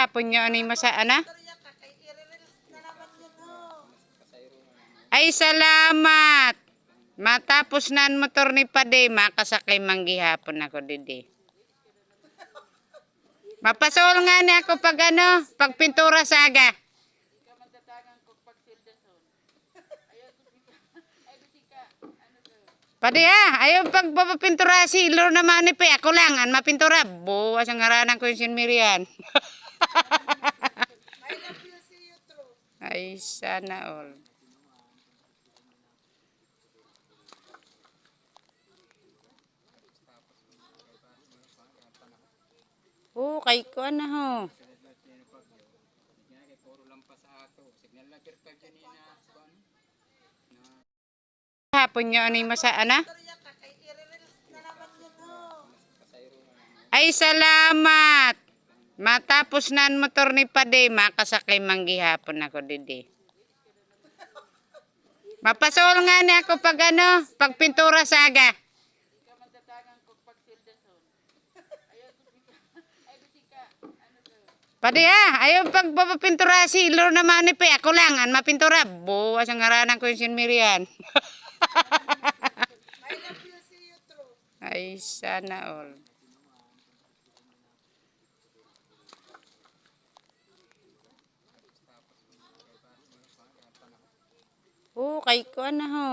Hapon nyo ano mo sa ana? Ay salamat. Matapos na ang motor ni Pade, makasakay manggihapon ako didi. Mapasol nga ni ako pag ano, pag pintura saga. Pade ha, ayaw pagpapapintura si Ilo naman ni Pe, ako lang, ang mapintura. Buwas ang haranan ko yung sinmirian. Ay, sana all. Kay ko na ho. Hapon nyo ano mo sa ana? Ay salamat. Matapos na ang motor ni Pade, makasakay manggihapon ako didi. Mapasol nga ni ako pag ano, pag pintura saga. Pade ha, ayaw pagpapapintura si Ilo naman ni Pe, ako lang, ang mapintura. Buwas ang haranan ko yung sinmirian. Ay, sana all. Kay ko na ho.